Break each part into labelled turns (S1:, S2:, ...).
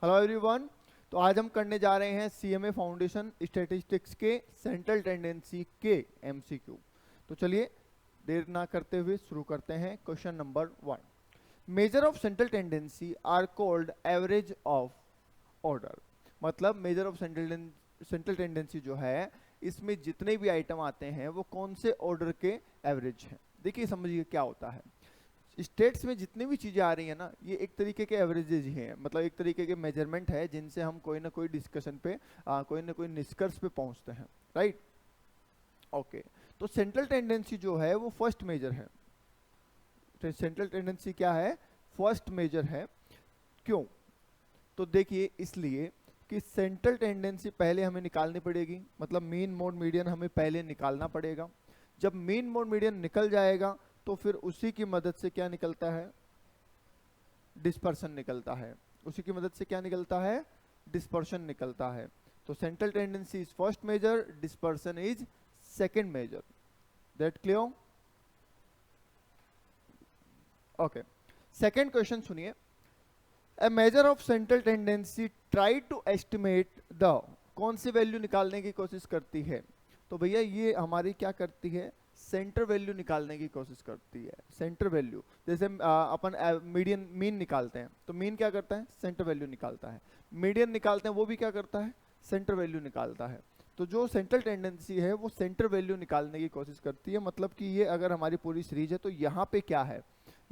S1: Hello everyone. तो आज हम करने जा रहे हैं सीएमए फाउंडेशन स्टैटिस्टिक्स के सेंट्रल टेंडेंसी के एमसीक्यू। तो चलिए देर ना करते हुए शुरू करते हैं। Question number 1, measure of central tendency are called average of order. मतलब मेजर ऑफ सेंट्रल टेंडेंसी जो है, इसमें जितने भी आइटम आते हैं वो कौन से ऑर्डर के एवरेज हैं। देखिए समझिए क्या होता है। स्टेट्स में जितनी भी चीजें आ रही है ना, ये एक तरीके के एवरेजेज ही हैं, मतलब एक तरीके के मेजरमेंट है जिनसे हम कोई ना कोई डिस्कशन पे कोई ना कोई निष्कर्ष पे पहुंचते हैं, राइट। ओके, तो सेंट्रल टेंडेंसी जो है वो फर्स्ट मेजर है। तो सेंट्रल टेंडेंसी क्या है? फर्स्ट मेजर है। क्यों? तो देखिए इसलिए कि सेंट्रल टेंडेंसी पहले हमें निकालनी पड़ेगी, मतलब मीन मोड मीडियन हमें पहले निकालना पड़ेगा। जब मीन मोड मीडियन निकल जाएगा तो फिर उसी की मदद से क्या निकलता है? डिस्पर्शन निकलता है। उसी की मदद से क्या निकलता है? डिस्पर्शन निकलता है। तो central tendency is first measure, dispersion is second measure. That clear? Okay, second question सुनिए। A measure of central tendency try to estimate the, कौन सी वैल्यू निकालने की कोशिश करती है? तो भैया ये हमारी क्या करती है? सेंटर वैल्यू निकालने की कोशिश करती है। सेंटर वैल्यू जैसे अपन मीडियन मीन निकालते हैं, तो मीन क्या करता है? सेंटर वैल्यू निकालता है। मीडियन निकालते हैं, वो भी क्या करता है? सेंटर वैल्यू निकालता है। तो जो सेंट्रल टेंडेंसी है वो सेंटर वैल्यू निकालने की कोशिश करती है। मतलब कि ये अगर हमारी पूरी सीरीज है तो यहाँ पे क्या है,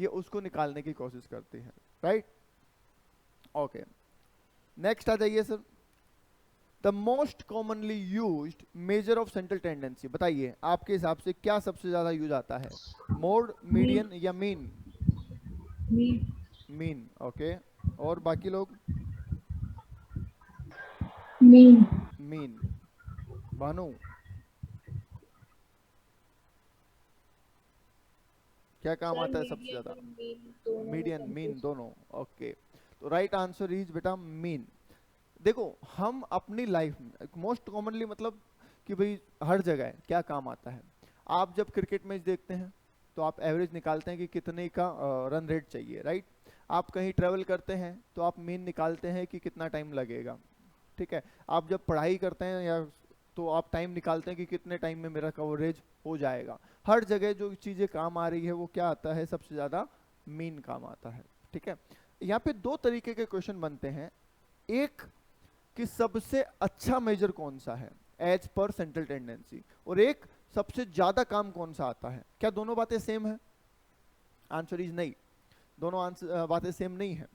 S1: ये उसको निकालने की कोशिश करती है, राइट। ओके, नेक्स्ट आ जाइए sir. The most commonly used major of central tendency, बताइए आपके हिसाब से क्या सबसे ज्यादा यूज आता है? मोड, मीडियन या मीन?
S2: Mean
S1: mean, okay. और बाकी लोग?
S2: Mean
S1: mean. भानु, क्या काम
S2: सर
S1: आता है सबसे
S2: मीडियन
S1: ज्यादा?
S2: और मीन दोनों में
S1: मीडियन, मीन,
S2: कंफ्यूज।
S1: दोनों। ओके, तो राइट आंसर इज बेटा मीन। देखो हम अपनी लाइफ में मोस्ट कॉमनली मतलब कि भाई हर जगह क्या काम आता है। आप जब क्रिकेट मैच देखते हैं तो आप एवरेज निकालते हैं कि कितने का रन रेट चाहिए, राइट। आप कहीं ट्रेवल करते हैं तो आप मीन निकालते हैं कि कितना टाइम लगेगा, ठीक है। आप जब पढ़ाई करते हैं या तो आप टाइम निकालते हैं कि कितने टाइम में मेरा कवरेज हो जाएगा। हर जगह जो चीज़ें काम आ रही है वो क्या आता है? सबसे ज़्यादा मीन काम आता है, ठीक है। यहाँ पे दो तरीके के क्वेश्चन बनते हैं। एक कि सबसे अच्छा मेजर कौन सा है एज पर सेंट्रल टेंडेंसी, और एक सबसे ज्यादा काम कौन सा आता है। क्या दोनों बातें सेम है? आंसर इज नहीं, दोनों आंसर बातें सेम नहीं है।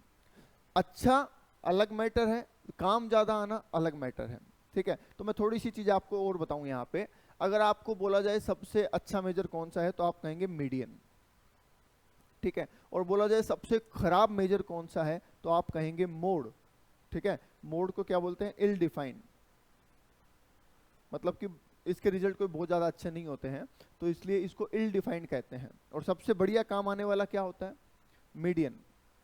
S1: अच्छा अलग मैटर है, काम ज्यादा आना अलग मैटर है, ठीक है। तो मैं थोड़ी सी चीज आपको और बताऊं यहाँ पे। अगर आपको बोला जाए सबसे अच्छा मेजर कौन सा है तो आप कहेंगे मीडियन, ठीक है। और बोला जाए सबसे खराब मेजर कौन सा है तो आप कहेंगे मोड, ठीक है। मोड को क्या बोलते हैं? इल डिफाइंड, मतलब कि इसके रिजल्ट कोई बहुत ज़्यादा अच्छे नहीं होते हैं, तो इसलिए इसको इल डिफाइंड कहते हैं। और सबसे बढ़िया काम आने वाला क्या होता है? मीडियन,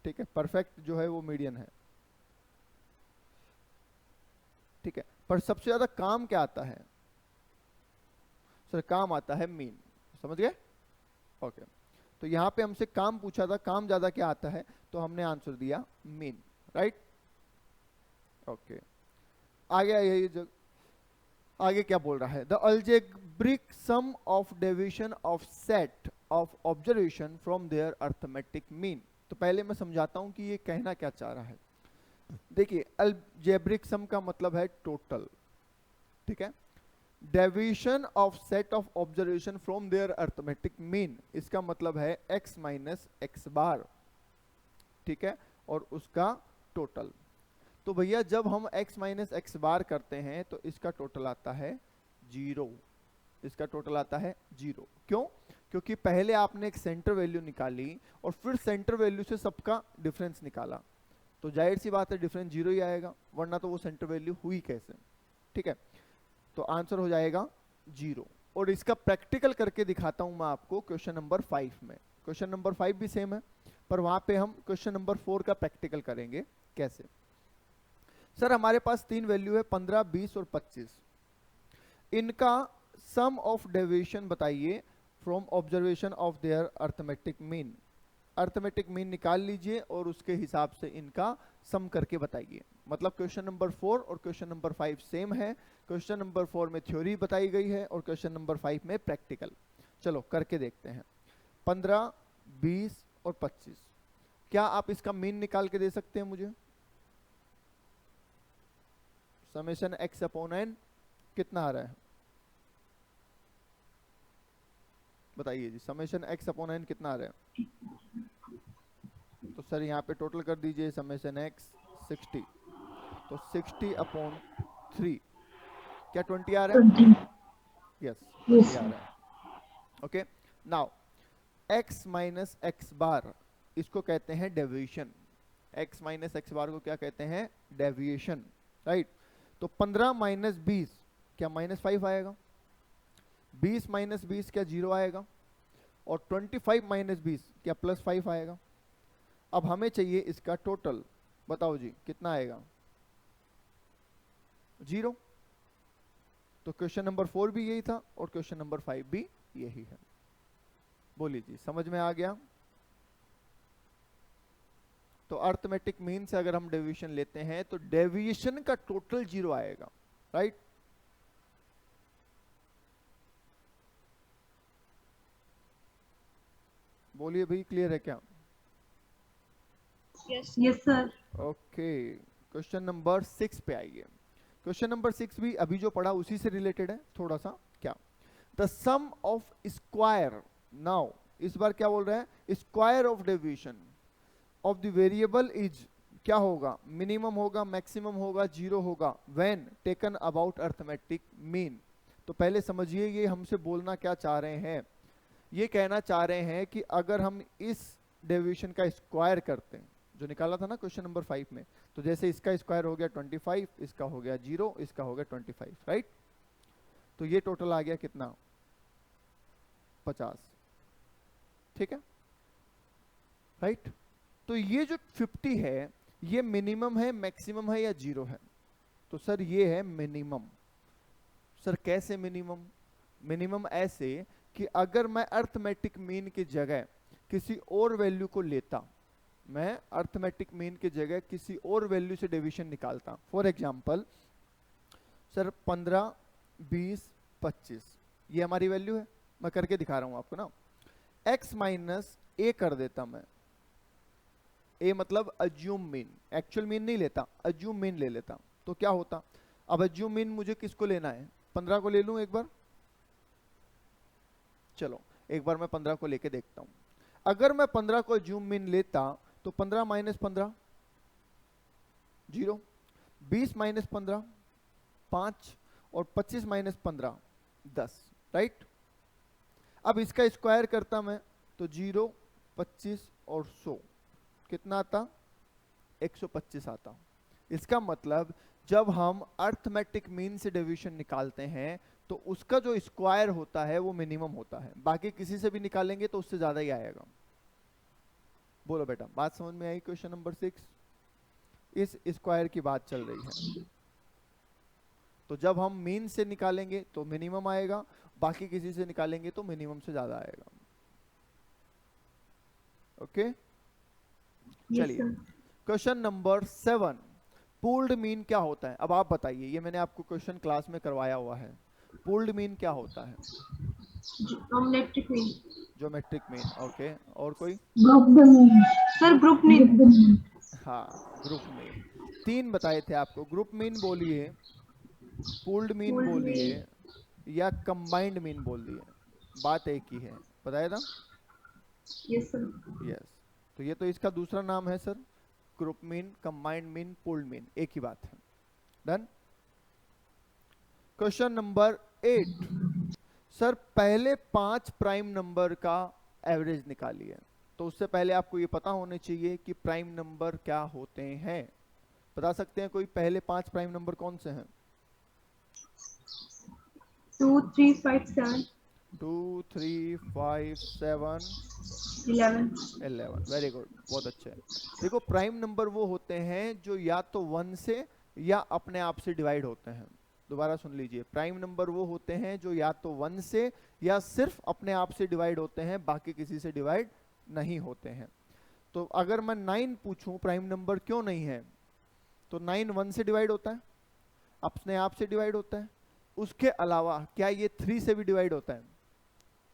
S1: ठीक है। परफेक्ट जो है वो मीडियन है, ठीक है। पर सबसे ज़्यादा काम क्या आता है? सर काम आता है मीन, समझ गए? ओके, तो यहाँ पे हमसे काम पूछा था, काम ज़्यादा क्या आता है, तो हमने आंसर दिया मीन, राइट। ओके, आगे आइए आगे क्या बोल रहा है? The algebraic sum of deviation of set of observation from their arithmetic mean. तो पहले मैं समझाता हूं कि ये कहना क्या चाह रहा है। देखिए अलजेब्रिक सम का मतलब है टोटल, ठीक है। Deviation of set of observation from their arithmetic mean, इसका मतलब है x माइनस एक्स बार, ठीक है, और उसका टोटल। तो भैया जब हम x माइनस एक्स बार करते हैं तो इसका टोटल आता है 0, इसका टोटल आता है 0। क्यों? क्योंकि पहले आपने एक सेंटर वैल्यू निकाली और फिर सेंटर वैल्यू से सबका डिफरेंस निकाला, तो जाहिर सी बात है डिफरेंस 0 ही आएगा, वरना तो वो सेंटर वैल्यू हुई कैसे, ठीक है। तो आंसर हो जाएगा 0। और इसका प्रैक्टिकल करके दिखाता हूं मैं आपको क्वेश्चन नंबर 5 में। क्वेश्चन नंबर 5 भी सेम है, पर वहां पे हम क्वेश्चन नंबर 4 का प्रैक्टिकल करेंगे। कैसे? सर हमारे पास तीन वैल्यू है 15, 20 और 25। इनका सम ऑफ डेविएशन बताइए from observation of their arithmetic mean. Arithmetic mean निकाल लीजिए और उसके हिसाब से इनका सम करके बताइए। मतलब क्वेश्चन नंबर 4 और क्वेश्चन नंबर 5 सेम है। क्वेश्चन नंबर 4 में थ्योरी बताई गई है और क्वेश्चन नंबर 5 में प्रैक्टिकल। चलो करके देखते हैं। 15, 20 और 25, क्या आप इसका मीन निकाल के दे सकते हैं मुझे? समेशन x अपॉन n कितना आ रहा है बताइए जी। समेशन x अपॉन n कितना आ रहा है? तो सर यहाँ पे टोटल कर दीजिए। समेशन x 60, तो 60 अपॉन 3, क्या 20 आ रहा है?
S2: 20.
S1: यस,
S2: Yes,
S1: 20 आ
S2: sir.
S1: रहा है। Okay, now x minus x bar, इसको कहते हैं deviation. x minus x bar को क्या कहते हैं? Deviation, right. तो 15 माइनस 20 क्या -5 आएगा? 20 माइनस 20 क्या 0 आएगा? और 25 माइनस 20 क्या +5 आएगा? अब हमें चाहिए इसका टोटल, बताओ जी कितना आएगा? 0। तो क्वेश्चन नंबर 4 भी यही था और क्वेश्चन नंबर 5 भी यही है। बोलिए जी, समझ में आ गया? तो अर्थमेटिक मीन से अगर हम डेविएशन लेते हैं तो डेविएशन का टोटल 0 आएगा, राइट। बोलिए भाई, क्लियर है क्या?
S2: Yes, sir.
S1: Okay, question number 6 पे आइए। क्वेश्चन नंबर 6 भी अभी जो पढ़ा उसी से रिलेटेड है थोड़ा सा। क्या? The sum of square, now इस बार क्या बोल रहा है? Square of deviation of the variable is, क्या होगा? मिनिमम होगा, मैक्सिमम होगा, 0 होगा, when taken about arithmetic mean. तो पहले समझिए ये हमसे बोलना क्या चाह रहे हैं। ये कहना चाह रहे हैं कि अगर हम इस डेविएशन का स्क्वायर करते हैं, जो निकाला था ना क्वेश्चन नंबर 5 में, तो जैसे इसका स्क्वायर हो गया 25, इसका हो गया 0, इसका हो गया 25, राइट। तो ये टोटल आ गया कितना? 50, ठीक है, राइट। तो ये जो 50 है ये मिनिमम है, मैक्सिमम है या 0 है? तो सर ये है मिनिमम। सर कैसे मिनिमम? मिनिमम ऐसे कि अगर मैं अर्थमेटिक मीन की जगह किसी और वैल्यू को लेता, मैं अर्थमेटिक मीन की जगह किसी और वैल्यू से डेविएशन निकालता। फॉर एग्जांपल सर 15, 20, 25 ये हमारी वैल्यू है, मैं करके दिखा रहा हूं आपको ना। x माइनस ए कर देता मैं, ए मतलब अज्यूम मीन, एक्चुअल मीन नहीं लेता, अज्यूम मीन ले लेता। तो क्या होता? अब अज्यूम मीन मुझे किसको लेना है? 15 को ले लूं एक बार। चलो एक बार मैं 15 को लेके देखता हूं। अगर मैं 15 को अज्यूम मीन लेता तो 15 माइनस 15 0, 20 माइनस 15 5 और 25 माइनस 15 10, राइट। अब इसका स्क्वायर करता मैं तो 0, 25 और 100 कितना आता? 125 आता। इसका मतलब जब हम अर्थमेटिक मीन से डेविएशन निकालते हैं तो उसका जो स्क्वायर होता है वो मिनिमम होता है, बाकी किसी से भी निकालेंगे तो उससे ज्यादा ही आएगा। बोलो बेटा, बात समझ में आई? क्वेश्चन नंबर 6 इस स्क्वायर की बात चल रही है। तो जब हम मीन से निकालेंगे तो मिनिमम आएगा, बाकी किसी से निकालेंगे तो मिनिमम से ज्यादा आएगा। ओके, चलिए क्वेश्चन नंबर 7, पूल्ड मीन क्या होता है? अब आप बताइए, ये मैंने आपको क्वेश्चन क्लास में करवाया हुआ है। पूल्ड मीन क्या होता है?
S2: Geometric mean.
S1: Geometric mean, okay. और कोई?
S2: Group mean. Sir, group mean.
S1: हाँ, ग्रुप मीन। 3 बताए थे आपको। ग्रुप मीन बोलिए, पूल्ड मीन
S2: Pooled
S1: बोलिए
S2: mean.
S1: या कंबाइंड मीन बोल दिए, बात एक ही है। बताया था?
S2: Yes, sir.
S1: यस। तो ये तो इसका दूसरा नाम है sir, group mean, combined mean, pooled mean, एक ही बात है। डन। क्वेश्चन नंबर 8, सर पहले 5 प्राइम नंबर का एवरेज निकालिए। तो उससे पहले आपको ये पता होने चाहिए कि प्राइम नंबर क्या होते हैं। बता सकते हैं कोई पहले 5 प्राइम नंबर कौन से हैं?
S2: 2, 3, 5, 7,
S1: 2, 3, 5, 7,
S2: 11.
S1: 11, वेरी गुड, बहुत अच्छे। देखो प्राइम नंबर वो होते हैं जो या तो 1 से या अपने आप से डिवाइड होते हैं। दोबारा सुन लीजिए, प्राइम नंबर वो होते हैं जो या तो 1 से या सिर्फ अपने आप से डिवाइड होते हैं, बाकी किसी से डिवाइड नहीं होते हैं। तो अगर मैं 9 पूछूं प्राइम नंबर क्यों नहीं है, तो 9 1 से डिवाइड होता है, अपने आप से डिवाइड होता है। उसके अलावा क्या ये 3 से भी डिवाइड होता है?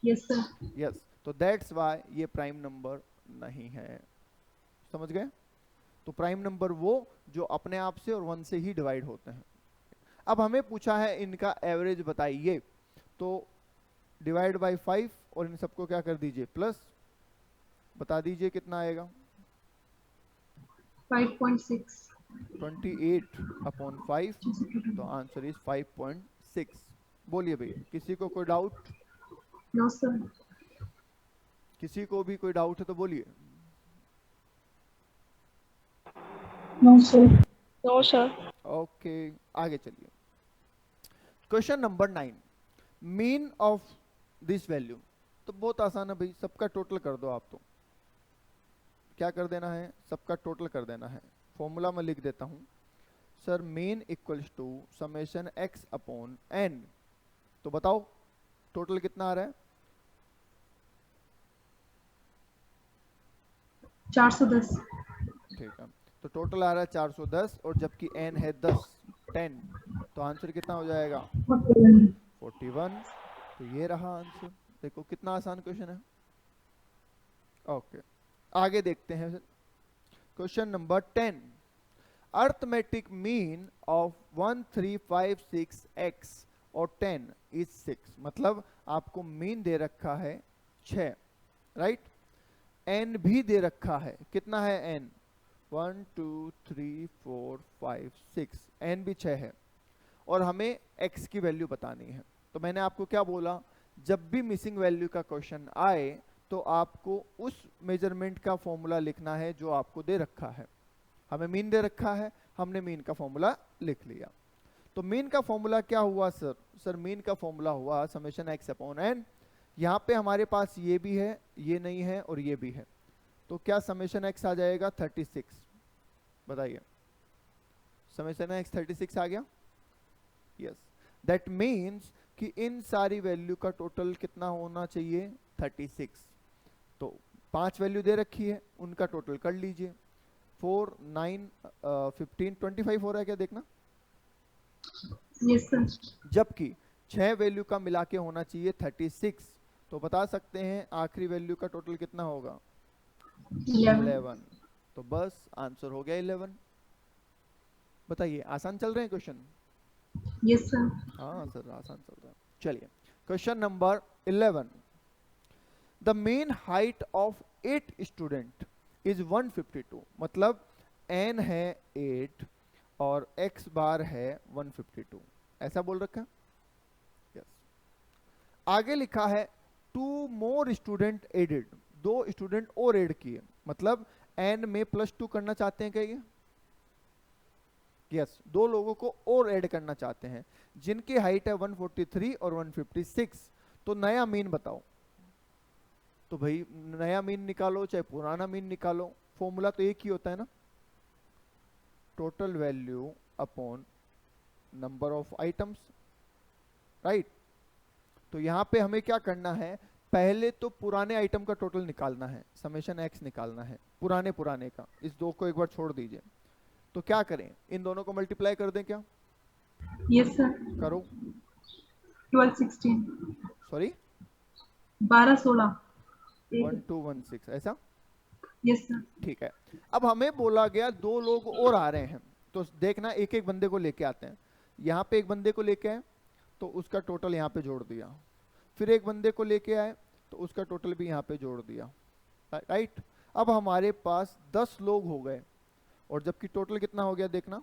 S2: Yes sir.
S1: यस, तो दैट्स वाई ये प्राइम नंबर नहीं है। समझ गए? तो प्राइम नंबर वो जो अपने आप से और 1 से ही डिवाइड होते हैं। अब हमें पूछा है इनका एवरेज बताइए, तो डिवाइड बाय 5 और इन सबको क्या कर दीजिए प्लस, बता दीजिए कितना आएगा?
S2: 5.6।
S1: 28/5, तो आंसर इज 5.6। बोलिए भाई, किसी को कोई डाउट?
S2: No sir.
S1: किसी को भी कोई डाउट है तो बोलिए।
S2: No sir.
S3: No sir.
S1: Okay, आगे चलिए। Question number 9, mean of this value. तो बहुत आसान है भाई, सबका टोटल कर दो आप। तो क्या कर देना है? सबका टोटल कर देना है। फॉर्मूला मैं लिख देता हूं sir, mean equals to summation x upon n। तो बताओ टोटल कितना आ रहा है?
S2: 410।
S1: ठीक है, तो टोटल आ रहा है 410, और जबकि n है 10, तो आंसर कितना हो जाएगा? 41। तो ये रहा आंसर। देखो कितना आसान क्वेश्चन है। ओके, आगे देखते हैं। Question number 10, arithmetic mean of 1356x और 10 इज 6। मतलब आपको मीन दे रखा है 6, राइट? n भी दे रखा है, कितना है n? 1 2 3 4 5 6, n भी 6 है, और हमें x की वैल्यू बतानी है। तो मैंने आपको क्या बोला, जब भी मिसिंग वैल्यू का क्वेश्चन आए तो आपको उस मेजरमेंट का फॉर्मूला लिखना है जो आपको दे रखा है। हमें मीन दे रखा है, हमने मीन का फॉर्मूला लिख लिया। तो मीन का फॉर्मूला क्या हुआ सर? सर मीन का फॉर्मूला हुआ समेशन x अपॉन n। यहाँ पे हमारे पास ये भी है, ये नहीं है, और ये भी है, तो क्या समेशन x आ जाएगा? 36। बताइए, समेशन x 36 आ गया? यस, दैट मीन्स कि इन सारी वैल्यू का टोटल कितना होना चाहिए? 36। तो 5 वैल्यू दे रखी है, उनका टोटल कर लीजिए। 4 9 15 25 हो रहा है क्या देखना?
S2: Yes sir.
S1: जबकि 6 वैल्यू का मिला के होना चाहिए 36। तो बता सकते हैं आखिरी वैल्यू का टोटल कितना होगा? 11। तो बस आंसर हो गया 11। बताइए, आसान चल रहे हैं क्वेश्चन?
S2: Yes sir.
S1: हाँ सर, आसान चल रहा है। चलिए, question number 11, the main height of 8 student is 152। मतलब n है 8 और x बार है 152, ऐसा बोल रखा है। यस, आगे लिखा है 2 मोर स्टूडेंट एडेड। 2 स्टूडेंट और ऐड किए, मतलब n में +2 करना चाहते हैं क्या ये? यस, 2 लोगों को और ऐड करना चाहते हैं जिनकी हाइट है 143 और 156। तो नया मीन बताओ। तो भाई नया मीन निकालो चाहे पुराना मीन निकालो, फॉर्मूला तो एक ही होता है ना, total value upon number of items, right? तो यहां पे हमें क्या करना है, पहले तो पुराने आइटम का टोटल निकालना है, समेशन x निकालना है पुराने पुराने का। इस 2 को एक बार छोड़ दीजिए। तो क्या करें, इन दोनों को मल्टीप्लाई कर दें क्या?
S2: Yes sir.
S1: करो।
S2: 12 16।
S1: सॉरी,
S2: 12 16।
S1: 1216 ऐसा?
S2: Yes sir.
S1: ठीक है, अब हमें बोला गया 2 लोग और आ रहे हैं, तो देखना एक एक बंदे को लेके आते हैं। यहाँ पे एक बंदे को लेके आए तो उसका टोटल यहाँ पे जोड़ दिया, फिर एक बंदे को लेके आए तो उसका टोटल भी यहाँ पे जोड़ दिया, राइट? अब हमारे पास 10 लोग हो गए, और जबकि टोटल कितना हो गया देखना?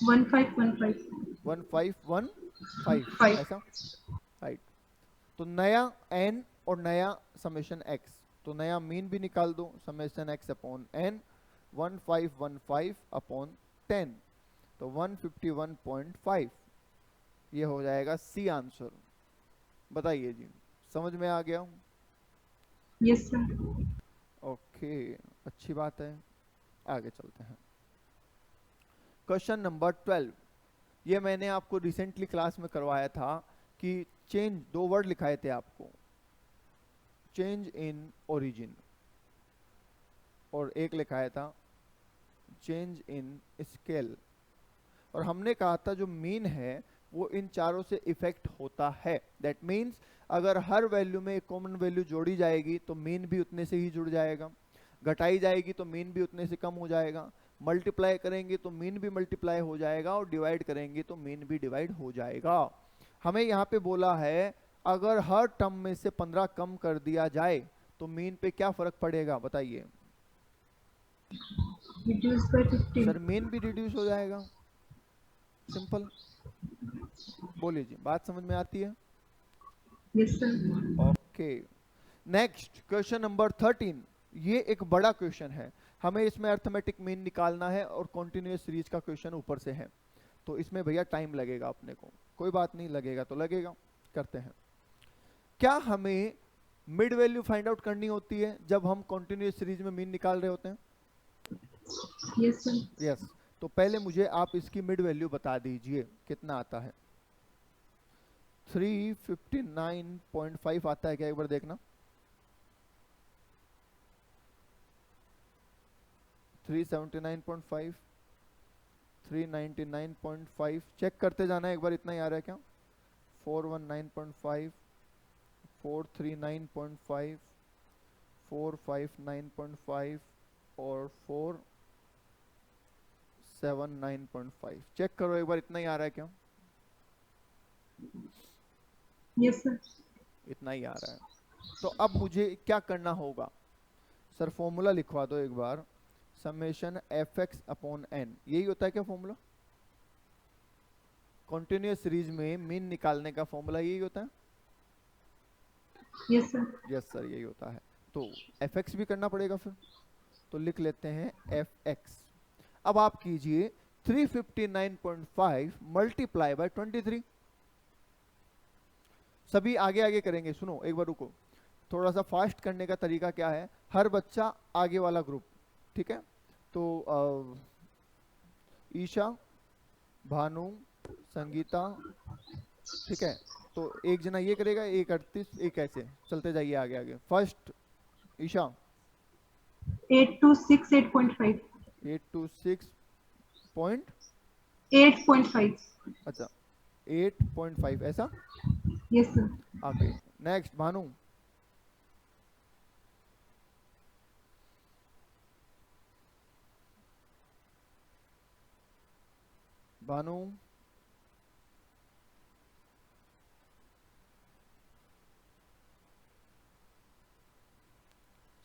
S2: 1515।
S1: 1515
S2: 5।
S1: ऐसा, राइट? तो नया n और नया समेशन x, तो नया मीन भी निकाल दो, summation x upon n, 1515 upon 10, तो 151.5। ये हो जाएगा सी आंसर। बताइए जी, समझ में आ गया?
S2: Yes sir.
S1: ओके, अच्छी बात है, आगे चलते हैं। क्वेश्चन नंबर 12, ये मैंने आपको रिसेंटली क्लास में करवाया था कि चेंज, 2 वर्ड लिखाए थे आपको, चेंज इन ओरिजिन, और एक लिखाया था चेंज इन स्केल, और हमने कहा था जो मीन है वो इन चारों से इफेक्ट होता है। दैट मीन्स अगर हर वैल्यू में एक कॉमन वैल्यू जोड़ी जाएगी तो मीन भी उतने से ही जुड़ जाएगा, घटाई जाएगी तो मीन भी उतने से कम हो जाएगा, मल्टीप्लाई करेंगे तो मीन भी मल्टीप्लाई हो जाएगा, और डिवाइड करेंगे तो मीन भी डिवाइड हो जाएगा। हमें यहाँ पे बोला है अगर हर टर्म में से 15 कम कर दिया जाए तो मीन पे क्या फर्क पड़ेगा बताइए।
S2: reduce by 15.
S1: सर मीन भी रिड्यूस हो जाएगा, सिंपल। बोलिए जी, बात समझ में आती है?
S2: Yes, sir.
S1: Okay, next question number 13। ये एक बड़ा क्वेश्चन है, हमें इसमें अर्थमेटिक मीन निकालना है और कॉन्टिन्यूअस सीरीज का क्वेश्चन ऊपर से है, तो इसमें भैया टाइम लगेगा अपने को। कोई बात नहीं, लगेगा तो लगेगा, करते हैं। क्या हमें मिड वैल्यू फाइंड आउट करनी होती है जब हम कॉन्टिन्यूअस सीरीज में मीन निकाल रहे होते हैं?
S2: Yes, sir.
S1: यस। तो पहले मुझे आप इसकी मिड वैल्यू बता दीजिए कितना आता है। 359.5 आता है क्या, एक बार देखना। 379.5, 399.5, चेक करते जाना है एक बार, इतना ही आ रहा है क्या? 419.5, 439.5, 459.5 और 479.5, चेक करो एक बार, इतना ही आ रहा है क्या?
S2: Yes, sir.
S1: इतना ही आ रहा है। तो अब मुझे क्या करना होगा? सर फॉर्मूला लिखवा दो एक बार, summation f x upon n, यही होता है क्या फॉर्मूला? कॉन्टिन्यूअस सीरीज में मीन निकालने का फॉर्मूला यही होता है?
S2: Yes, sir.
S1: यस सर, यही होता है। तो एफ एक्स भी करना पड़ेगा फिर, तो लिख लेते हैं एफ एक्स। अब आप कीजिए 359.5 मल्टीप्लाई बाय 23। सभी आगे आगे करेंगे, सुनो एक बार रुको, थोड़ा सा फास्ट करने का तरीका क्या है, हर बच्चा आगे वाला ग्रुप, ठीक है? तो ईशा, भानु, संगीता, ठीक है? तो एक जना ये करेगा, एक 38, एक ऐसे चलते जाइए आगे आगे। फर्स्ट ईशा
S2: 826, 8.5.
S1: 826 पॉइंट,
S2: 8.5.
S1: अच्छा 8.5 ऐसा।
S2: Yes, sir.
S1: Okay, next Bhanu. Bhanu,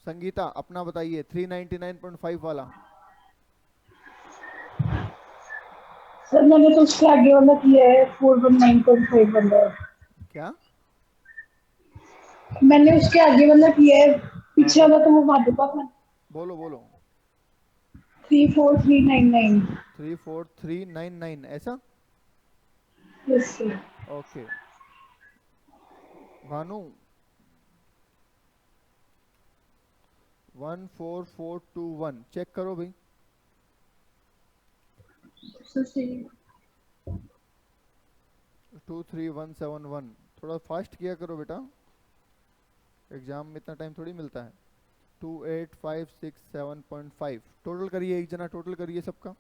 S1: Sangeeta अपना बताइए 399.5 वाला।
S3: सर मैंने तो उसके आगे वाला किया है 419.5 वाला।
S1: क्या?
S3: मैंने उसके आगे वाला किया है,
S1: हाँ
S3: पीछे
S1: बोलो
S3: वाला तो वो माधु का था।
S1: बोलो बोलो।
S3: 34399।
S1: 34399 ऐसा।
S3: Yes sir.
S1: Okay, Bhanu 14421, check करो भाई।
S2: So, see.
S1: 23171, थोड़ा फास्ट किया करो बेटा, एग्जाम में इतना टाइम थोड़ी मिलता है। 28567.5 टोटल करिए, एक जना टोटल करिए सबका।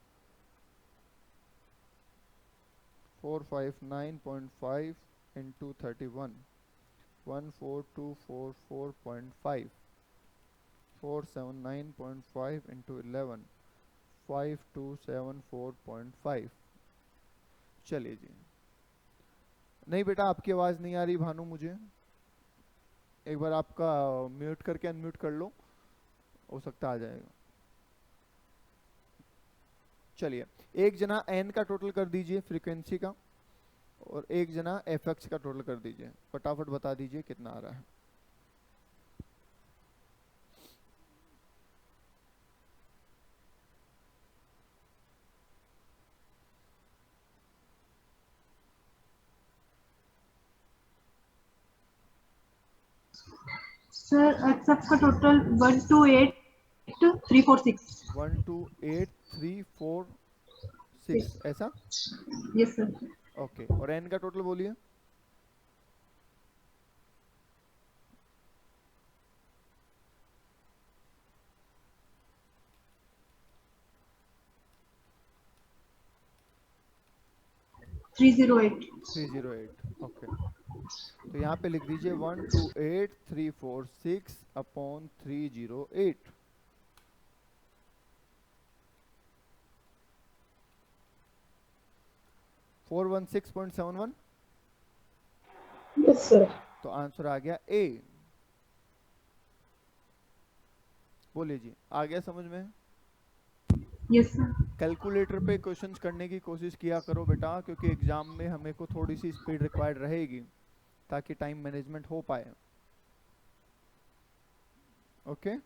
S1: 459.5 इंटू 31, 14244.5, 479.5 इंटू 11, 5274.5। चलिए जी। नहीं बेटा आपकी आवाज़ नहीं आ रही भानु मुझे, एक बार आपका म्यूट करके अनम्यूट कर लो, हो सकता आ जाएगा। चलिए, एक जना एन का टोटल कर दीजिए फ्रीक्वेंसी का, और एक जना एफ एक्स का टोटल कर दीजिए, फटाफट बता दीजिए कितना आ रहा है।
S2: Sir, accept का total 128346.
S1: 128,346 ऐसा।
S2: Yes, sir.
S1: ओके, और एन का टोटल बोलिए।
S2: 308.
S1: 308, ओके। तो यहाँ पे लिख दीजिए 128346 अपॉन 308। फोर 416.71।
S3: Yes sir.
S1: तो आंसर आ गया ए। बोलिए जी, आ गया समझ में?
S2: Yes sir.
S1: कैलकुलेटर पे क्वेश्चंस करने की कोशिश किया करो बेटा, क्योंकि एग्जाम में हमें को थोड़ी सी स्पीड रिक्वायर्ड रहेगी ताकि टाइम मैनेजमेंट हो पाए। ओके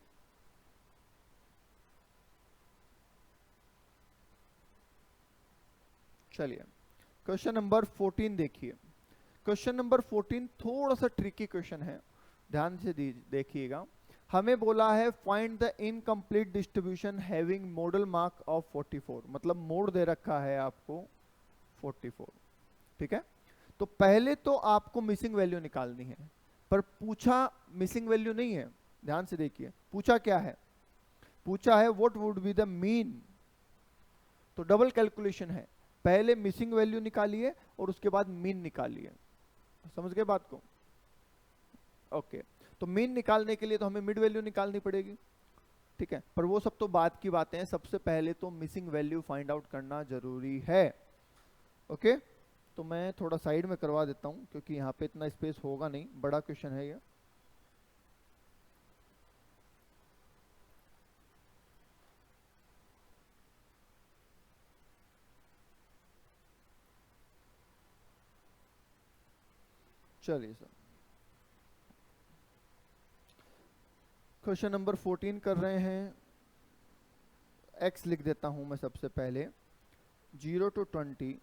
S1: चलिए, क्वेश्चन नंबर 14 देखिए। क्वेश्चन नंबर 14 थोड़ा सा ट्रिकी क्वेश्चन है, ध्यान से देखिएगा। हमें बोला है find the incomplete distribution having model mark of 44, मतलब मोड दे रखा है आपको 44, ठीक है। तो पहले तो आपको मिसिंग वैल्यू निकालनी है, पर पूछा मिसिंग वैल्यू नहीं है। ध्यान से देखिए, पूछा क्या है? पूछा है what would be the mean. तो डबल कैलकुलेशन है, पहले मिसिंग वैल्यू निकालिए और उसके बाद मीन निकालिए। समझ गए बात को? ओके तो मीन निकालने के लिए तो हमें मिड वैल्यू निकालनी पड़ेगी, ठीक है। पर वो सब तो बाद की बातें हैं, सबसे पहले तो मिसिंग वैल्यू फाइंड आउट करना जरूरी है। ओके तो मैं थोड़ा साइड में करवा देता हूं, क्योंकि यहाँ पे इतना स्पेस होगा नहीं, बड़ा क्वेश्चन है ये। चलिए सर, क्वेश्चन नंबर 14 कर रहे हैं। एक्स लिख देता हूं मैं सबसे पहले। 0 to 20,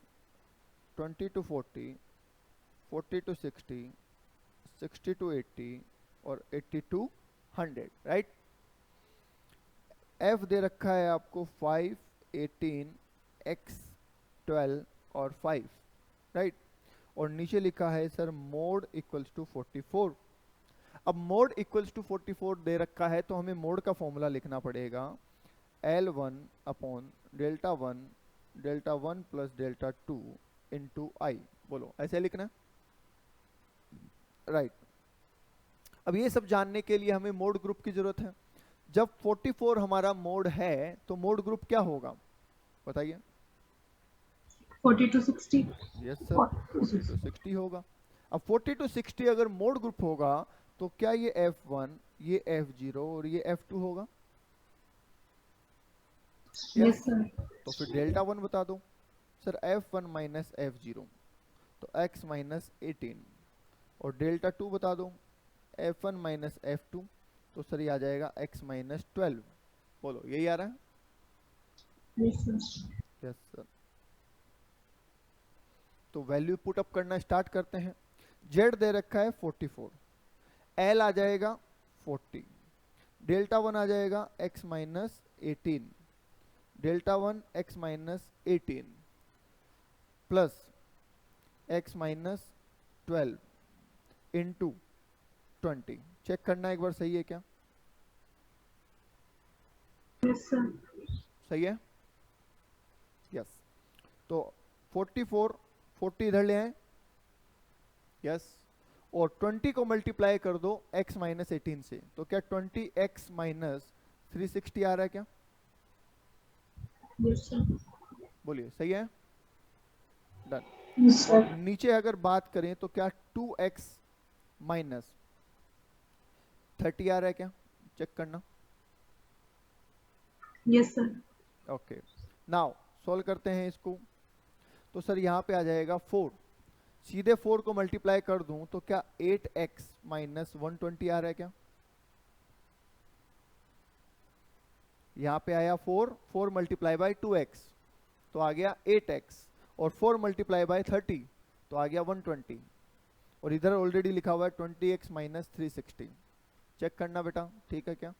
S1: 20 to 40, 40 to 60, 60 to 80 और 80 to 100, राइट। एफ दे रखा है आपको 5, 18, एक्स 12 और 5, राइट। और नीचे लिखा है सर मोड इक्वल्स टू 44। अब मोड इक्वल्स टू 44 दे रखा है, तो हमें मोड का फॉर्मूला लिखना पड़ेगा L1 upon delta one plus delta two into i. बोलो ऐसे लिखना, राइट। अब ये सब जानने के लिए हमें मोड ग्रुप की जरूरत है। जब 44 हमारा मोड है तो मोड ग्रुप क्या होगा बताइए?
S2: 40 to 60.
S1: यस सर, 40 to 60 होगा। अब 40 to 60 अगर मोड ग्रुप होगा तो क्या ये F1, ये F0 और ये F2 होगा?
S2: Yes sir.
S1: तो फिर डेल्टा वन बता दो सर। F1 माइनस F0 तो x माइनस 18, और डेल्टा टू बता दो F1 माइनस F2 तो सर ये आ जाएगा x माइनस 12। बोलो यही आ रहा है?
S2: Yes sir.
S1: Yes sir. तो वैल्यू पुट अप करना स्टार्ट करते हैं। z दे रखा है 44, l आ जाएगा 40, डेल्टा वन आ जाएगा x minus 18, delta one x minus 18 plus x minus 12 into 20। Check करना एक बार सही है क्या?
S2: Yes sir.
S1: सही है? यस। तो 44, 40 इधर ले आए, यस, और 20 को मल्टीप्लाई कर दो x माइनस 18 से, तो क्या 20x माइनस 360 आ रहा है क्या?
S2: Yes sir.
S1: बोलिए सही है? डन।
S3: यस
S1: और
S3: सर।
S1: नीचे अगर बात करें तो क्या 2x माइनस 30 आ रहा है क्या? चेक करना।
S2: Yes sir.
S1: Okay now solve करते हैं इसको। तो सर यहाँ पे आ जाएगा 4, सीधे 4 को मल्टीप्लाई कर दूं तो क्या 8x माइनस 120 आ रहा है क्या? यहाँ पे आया 4, 4 मल्टीप्लाई बाई 2x तो आ गया 8x, और 4 मल्टीप्लाई बाई 30 तो आ गया 120, और इधर ऑलरेडी लिखा हुआ है 20x माइनस 360। चेक करना बेटा, ठीक है क्या?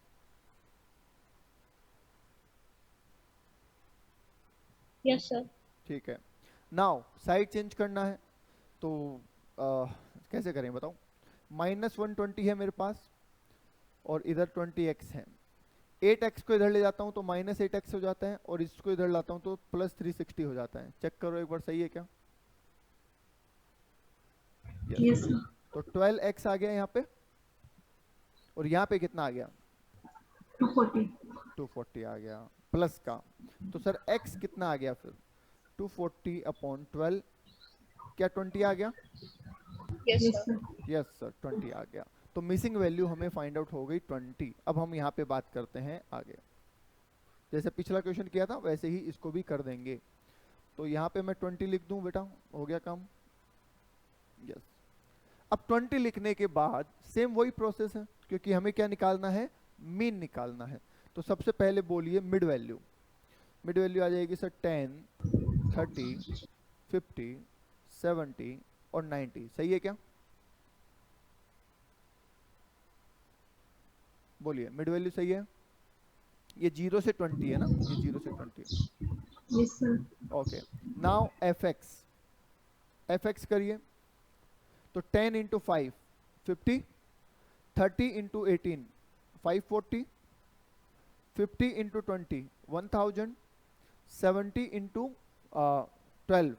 S3: Yes sir.
S1: ठीक है। नाउ साइड चेंज करना है, तो कैसे करें बताओ? माइनस 120 है मेरे पास और इधर 20x है। 8x को इधर ले जाता हूं तो माइनस 8x हो जाता है, और इसको इधर लाता हूं तो प्लस 360 हो जाता है। चेक करो एक बार, सही है क्या? यस।
S2: Yes, sir.
S1: तो 12x आ गया यहाँ पे, और यहाँ पे कितना आ गया?
S2: 240.
S1: 240 आ गया प्लस का। तो सर x कितना आ गया फिर? 240 अपॉन 12, क्या 20 आ गया?
S2: Yes, sir.
S1: यस सर 20 आ गया। तो मिसिंग वैल्यू हमें फाइंड आउट हो गई 20। अब हम यहाँ पे बात करते हैं आगे, जैसे पिछला क्वेश्चन किया था वैसे ही इसको भी कर देंगे। तो यहाँ पे मैं 20 लिख दूं बेटा, हो गया काम। यस। अब 20 लिखने के बाद सेम वही प्रोसेस है, क्योंकि हमें क्या निकालना है? मीन निकालना है। तो सबसे पहले बोलिए मिड वैल्यू। मिड वैल्यू आ जाएगी सर 10, 30, 50, 70 और 90। सही है क्या? बोलिए मिड वैल्यू सही है? ये 0 से 20 है ना, ये 0 से 20।
S2: Yes, sir.
S1: Okay, now F x करिए। तो 10 इंटू 5 50, 30 इंटू 18 540, 50 इंटू 20 1000, 70 इंटू 12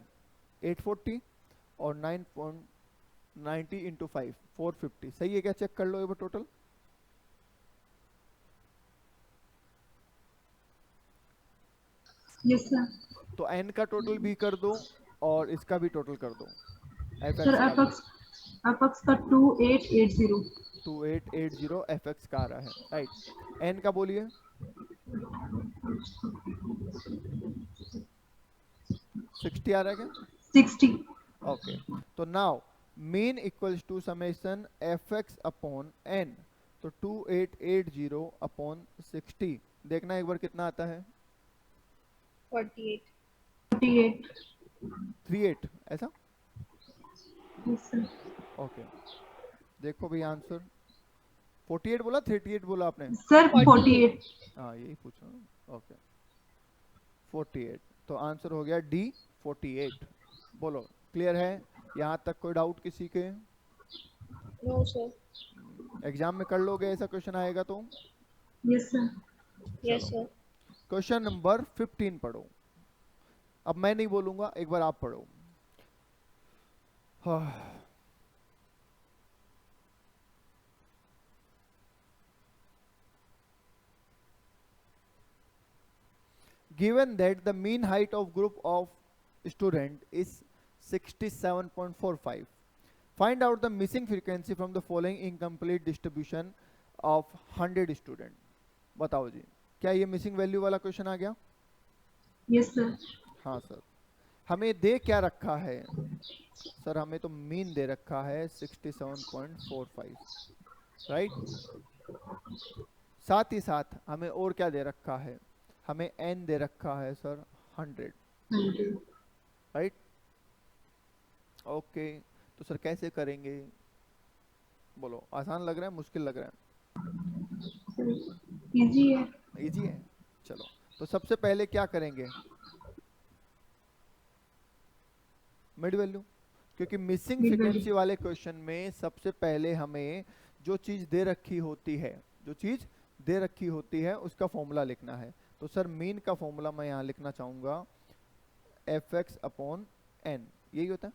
S1: 840 और 9.90 इंटू 5 450। सही है क्या? चेक कर लो एक बार टोटल।
S2: Yes, sir.
S1: तो n का टोटल भी कर दो और इसका भी टोटल कर दो। एफ
S2: Sir,
S1: एक्स का भी
S2: apex का 2880.
S1: 2880 एफ एक्स का आ रहा है, राइट। n का बोलिए। 60 आ रहा है क्या?
S2: 60.
S1: ओके। तो now mean equals to summation f x upon n. तो 2880 अपॉन 60, देखना एक बार कितना आता है?
S2: 48.
S1: 38 ऐसा?
S2: Yes, sir.
S1: ओके, देखो भाई आंसर 48 बोला 38 बोला आपने?
S2: Sir, 48.
S1: हाँ यही पूछा। ओके 48, तो आंसर हो गया डी 48। बोलो क्लियर है? यहाँ तक कोई डाउट किसी के?
S2: No, sir.
S1: एग्जाम में कर लोगे ऐसा क्वेश्चन आएगा तो?
S2: Yes, sir.
S1: Yes, sir. Question number 15 पढ़ो। अब मैं नहीं बोलूंगा, एक बार आप पढ़ो। Given that the mean height of group of student is 67.45, find out the missing frequency from the following incomplete distribution of 100 student। बताओ जी, क्या ये मिसिंग वैल्यू वाला क्वेश्चन आ गया?
S2: Yes, sir.
S1: हाँ सर। हमें दे क्या रखा है सर? हमें तो मीन दे रखा है 67.45, राइट। साथ ही साथ हमें और क्या दे रखा है? हमें n दे रखा है सर 100,
S2: 100.
S1: राइट। ओके, तो सर कैसे करेंगे? बोलो, आसान लग रहा है मुश्किल लग रहा है?
S2: Sir, easy है.
S1: इजी है। चलो, तो सबसे पहले क्या करेंगे? मिड वैल्यू, क्योंकि मिसिंग
S2: Mid value.
S1: फ्रीक्वेंसी वाले क्वेश्चन में सबसे पहले हमें जो चीज दे रखी होती है, जो चीज दे रखी होती है उसका फॉर्मूला लिखना है। तो सर मीन का फॉर्मूला मैं यहाँ लिखना चाहूंगा एफ एक्स अपॉन एन, यही होता है,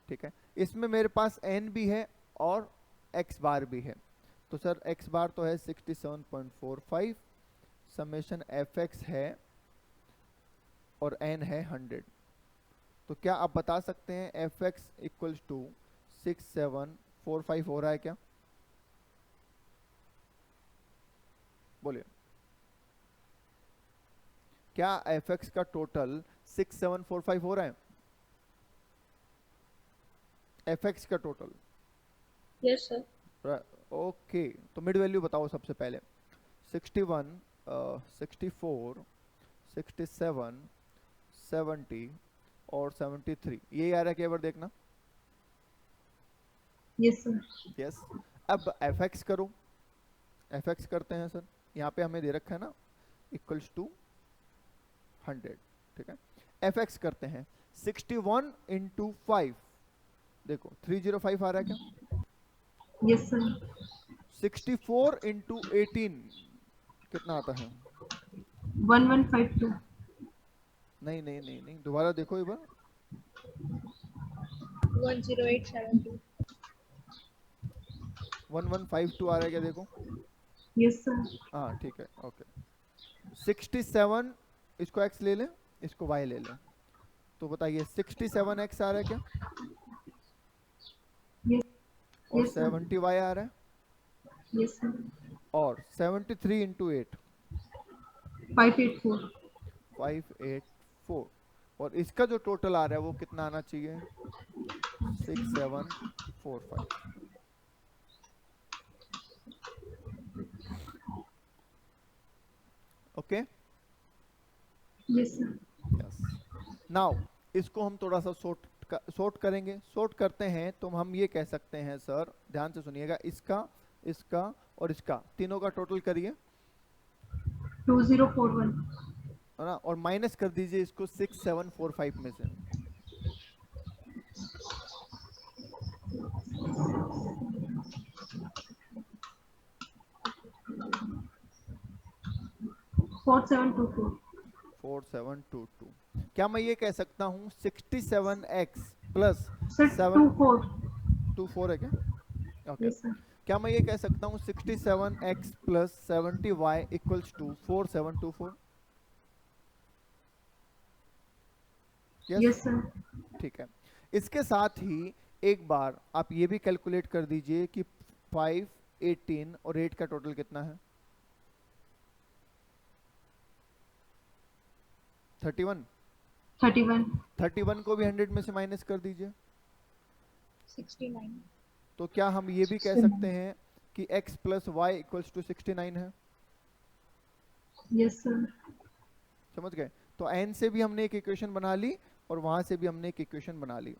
S1: ठीक है। इसमें मेरे पास n भी है और x बार भी है। तो सर x बार तो है 67.45, समेशन एफ एक्स है और n है 100। तो क्या आप बता सकते हैं एफ एक्स इक्वल्स टू 6745 हो रहा है क्या? बोलिए, क्या एफ एक्स का टोटल 6745 हो रहा है? एफ एक्स का टोटल?
S2: Yes, sir.
S1: ओके, तो मिड वैल्यू बताओ सबसे पहले। 61, 64, 67, 70 और 73, यही आ रहा है क्या? एक बार देखना।
S2: Yes, sir.
S1: यस। अब एफ एक्स करो, एफ एक्स करते हैं सर। यहाँ पे हमें दे रखा है ना इक्वल्स टू 100, ठीक है। एफ एक्स करते हैं 61 इंटू 5, देखो 305 आ रहा है क्या?
S2: Yes, sir.
S1: 64 इंटू 18 कितना आता है?
S2: 1152.
S1: नहीं नहीं नहीं नहीं, दोबारा देखो एक बार।
S2: 10872.
S1: 1152 आ रहा है क्या देखो?
S2: Yes, sir.
S1: हाँ ठीक है, ओके। 67, इसको x ले लें, इसको y ले लें, तो बताइए 67x आ रहा है क्या?
S2: Yes.
S1: और
S2: Yes, sir.
S1: 70y आ रहा है,
S2: Yes, sir.
S1: और 73 इंटू 8
S2: 584.
S1: 584, और इसका जो टोटल आ रहा है वो कितना आना चाहिए? 6745। Okay,
S2: Yes, sir.
S1: Yes. Now इसको हम थोड़ा सा शॉर्ट करेंगे। शॉर्ट करते हैं तो हम ये कह सकते हैं, सर ध्यान से सुनिएगा, इसका, इसका और इसका तीनों का टोटल करिए,
S2: 2041.
S1: है ना, और माइनस कर दीजिए इसको 6745 में से।
S2: 4722.
S1: 4722। क्या मैं ये कह सकता हूँ 67x प्लस
S2: Sir, 24.
S1: 724 है क्या? ओके।
S2: Yes, sir.
S1: क्या मैं ये कह सकता हूँ 67x plus 70y equals to 4724? Yes,
S2: Yes, sir.
S1: ठीक है। इसके साथ ही एक बार आप ये भी कैलकुलेट कर दीजिए कि 5, 18 और 8 का टोटल कितना है? 31।
S2: 31.
S1: 31 को भी 100 में से माइनस कर दीजिए।
S2: 69.
S1: तो क्या हम ये भी कह सकते हैं कि x plus y equals to 69 है?
S2: Yes, sir.
S1: समझ गए? तो n से भी हमने एक इक्वेशन बना ली और वहां से भी हमने एक इक्वेशन बना ली।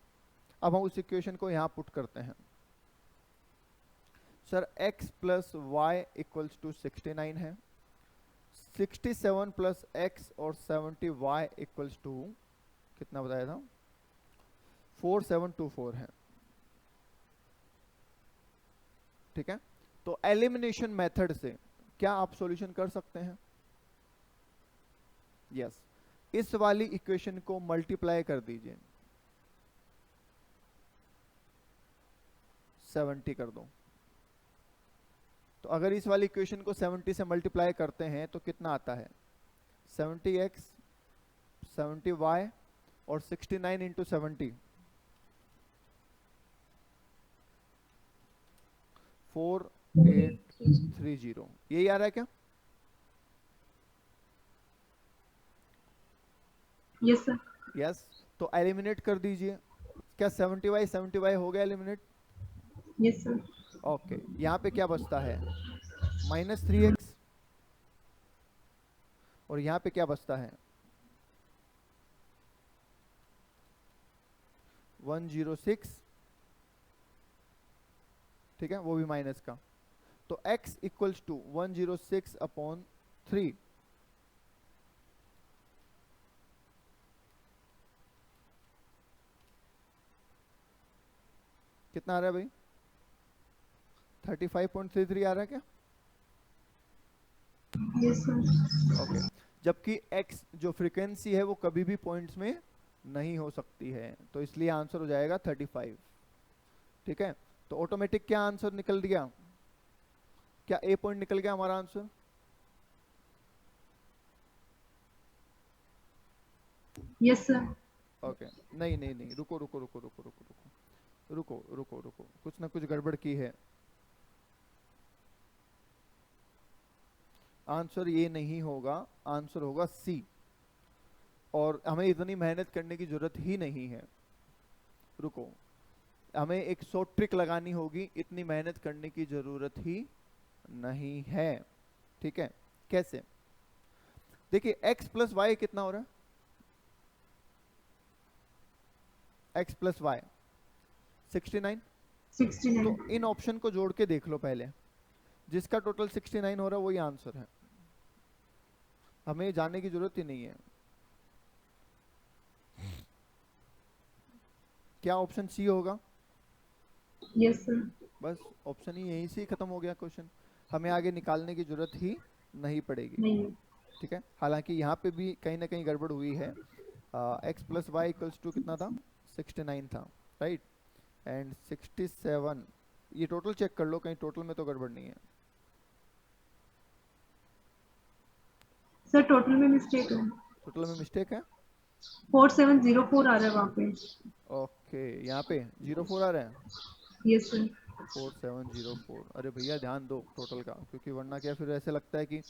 S1: अब हम उस इक्वेशन को यहाँ पुट करते हैं। Sir x plus y equals to 69 है, 67 प्लस x और 70y इक्वल्स टू कितना बताया था? 4724 है, ठीक है। तो एलिमिनेशन मेथड से क्या आप सॉल्यूशन कर सकते हैं? यस, इस वाली इक्वेशन को मल्टीप्लाई कर दीजिए, 70 कर दो। तो अगर इस वाली इक्वेशन को 70 से मल्टीप्लाई करते हैं तो कितना आता है? 70x 70y और 69 इंटू 70, 4830। यही आ रहा है क्या?
S2: Yes, sir.
S1: यस। तो एलिमिनेट कर दीजिए। क्या 70y हो गया एलिमिनेट?
S2: Yes, sir.
S1: ओके, यहाँ पे क्या बचता है? -3x, और यहाँ पे क्या बचता है? 106, ठीक है, वो भी माइनस का। तो x इक्वल्स टू 106 अपॉन 3, कितना आ रहा है भाई? 35.33 आ रहा है क्या?
S2: Yes, sir.
S1: ओके, जबकि x जो फ्रीक्वेंसी है वो कभी भी पॉइंट्स में नहीं हो सकती है, तो इसलिए आंसर हो जाएगा 35, ठीक है। तो ऑटोमेटिक क्या आंसर निकल गया? क्या ए पॉइंट निकल गया हमारा आंसर?
S2: Yes, sir.
S1: ओके, नहीं नहीं नहीं, रुको रुको रुको रुको रुको रुको रुको रुको रुको, कुछ ना कुछ गड़बड़ की है। आंसर ये नहीं होगा, आंसर होगा सी, और हमें इतनी मेहनत करने की जरूरत ही नहीं है। रुको, हमें एक शॉर्ट ट्रिक लगानी होगी, इतनी मेहनत करने की जरूरत ही नहीं है, ठीक है। कैसे? देखिए x प्लस वाई कितना हो रहा है? x plus y 69।
S2: 69.
S1: तो इन ऑप्शन को जोड़ के देख लो पहले, जिसका टोटल 69 हो रहा है वही आंसर है, हमें जानने की जरूरत ही नहीं है। क्या ऑप्शन सी होगा?
S2: Yes, sir.
S1: बस ऑप्शन ही यहीं से ही खत्म हो गया क्वेश्चन, हमें आगे निकालने की जरूरत ही नहीं पड़ेगी,
S2: नहीं.
S1: ठीक है। हालांकि यहाँ पे भी कहीं ना कहीं गड़बड़ हुई है। x plus y equals to कितना था? 69 था, राइट। एंड 67। ये टोटल चेक कर लो, कहीं टोटल में तो गड़बड़ नहीं है।
S2: सर टोटल में मिस्टेक है,
S1: टोटल में मिस्टेक है।
S2: 4704 आ रहा है वहाँ पे।
S1: ओके, यहाँ पे 04 आ रहा है।
S2: Yes sir.
S1: 4704। अरे भैया ध्यान दो टोटल का, क्योंकि वरना क्या फिर ऐसे लगता है कि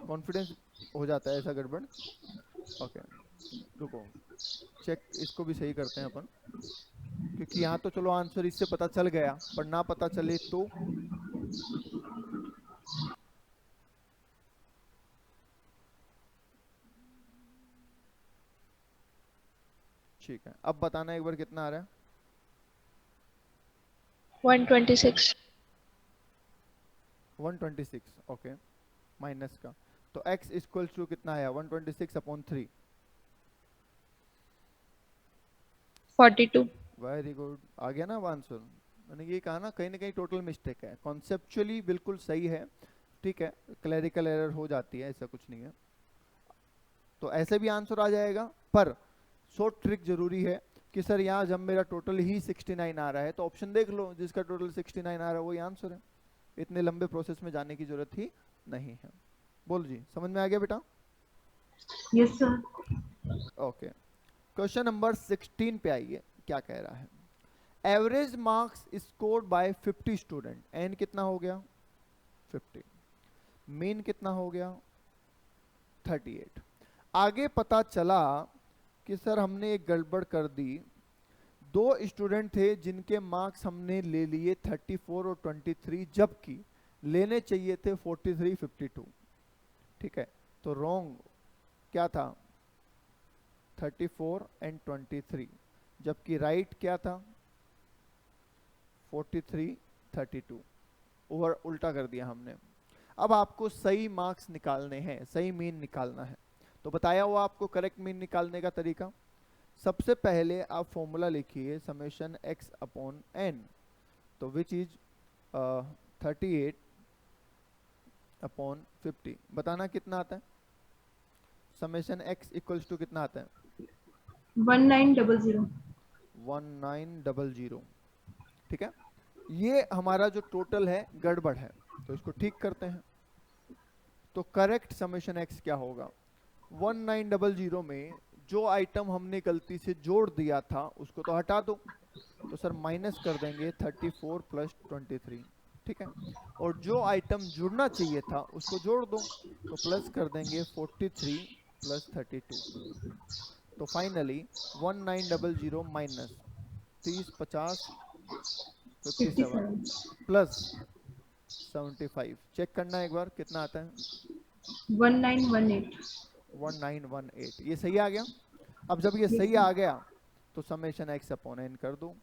S1: कॉन्फिडेंस हो जाता है ऐसा गड़बड़। ओके रुको, चेक इसको भी सही करते हैं अपन, क्योंकि यहाँ तो चलो आंसर इससे पता चल गया, पर ना पता चले तो। ठीक है, अब बताना एक बार कितना आ रहा है।
S4: 126।
S1: 126। ओके, माइनस का, तो x इक्वल्स टू कितना आया, 126/3।
S4: 42।
S1: वेरी गुड, आ गया ना अब आंसर। मैंने ये कहा ना, कहीं ना कहीं टोटल मिस्टेक है, कॉन्सेप्चुअली बिल्कुल सही है, ठीक है, क्लैरिकल एरर हो जाती है, ऐसा कुछ नहीं है। तो ऐसे भी आंसर आ जाएगा, पर शॉर्ट ट्रिक जरूरी है कि सर यहाँ जब मेरा टोटल ही 69 आ रहा है तो ऑप्शन देख लो जिसका टोटल 69 आ रहा है वही आंसर है। इतने लंबे प्रोसेस में जाने की जरूरत ही नहीं है। बोल जी, समझ में आ गया बेटा?
S2: Yes sir.
S1: Okay, question number 16 पे आइए, क्या कह रहा है। Average marks scored by 50 student, n कितना हो गया 50, मीन कितना हो गया 38। आगे पता चला कि सर हमने एक गड़बड़ कर दी, दो स्टूडेंट थे जिनके मार्क्स हमने ले लिए 34 और 23, जबकि लेने चाहिए थे 43 52। ठीक है, तो रॉन्ग क्या था 34 एंड 23, जबकि राइट क्या था 43 32। ओवर उल्टा कर दिया हमने। अब आपको सही मार्क्स निकालने हैं, सही मीन निकालना है, तो बताया हुआ आपको करेक्ट मीन निकालने का तरीका। सबसे पहले आप फॉर्मूला लिखिए समेशन x अपॉन n, तो विच इज 38 अपॉन 50। बताना कितना आता है, समेशन x इक्वल्स टू कितना आता है
S2: 1900।
S1: 1900। ठीक है, ये हमारा जो टोटल है गड़बड़ है, तो इसको ठीक करते हैं। तो करेक्ट समेशन x क्या होगा, 1900 में जो आइटम हमने गलती से जोड़ दिया था उसको तो हटा दो, तो सर माइनस कर देंगे 34 प्लस 23। ठीक है, और जो आइटम जुड़ना चाहिए था उसको जोड़ दो, तो प्लस कर देंगे 43 प्लस 32। तो फाइनली 1900 माइनस 30 50 57
S2: 57।
S1: प्लस 75। चेक करना एक बार कितना आता है
S2: 1918।
S1: 1918। ये सही आ गया। अब जब ये
S2: Yes,
S1: सही
S2: sir.
S1: आ गया तो समेशन x अपॉन n कर दो,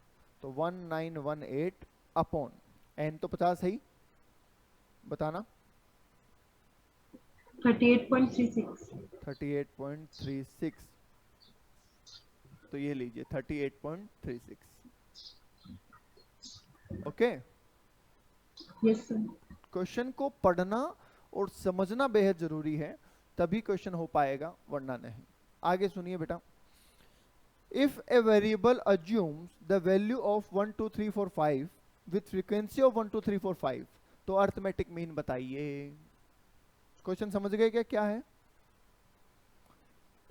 S1: तो 1918 अपॉन n तो 50 है ही, बताना
S2: 38.36।
S1: 38.36। तो ये लीजिए 38.36। Okay,
S2: yes sir.
S1: क्वेश्चन को पढ़ना और समझना बेहद जरूरी है, तभी क्वेश्चन हो पाएगा, वरना नहीं। आगे सुनिए बेटा। If a variable assumes the value of 1 2 3 4 5 with frequency of 1 2 3 4 5, तो अर्थमेटिक मीन बताइए। क्वेश्चन समझ गए क्या है?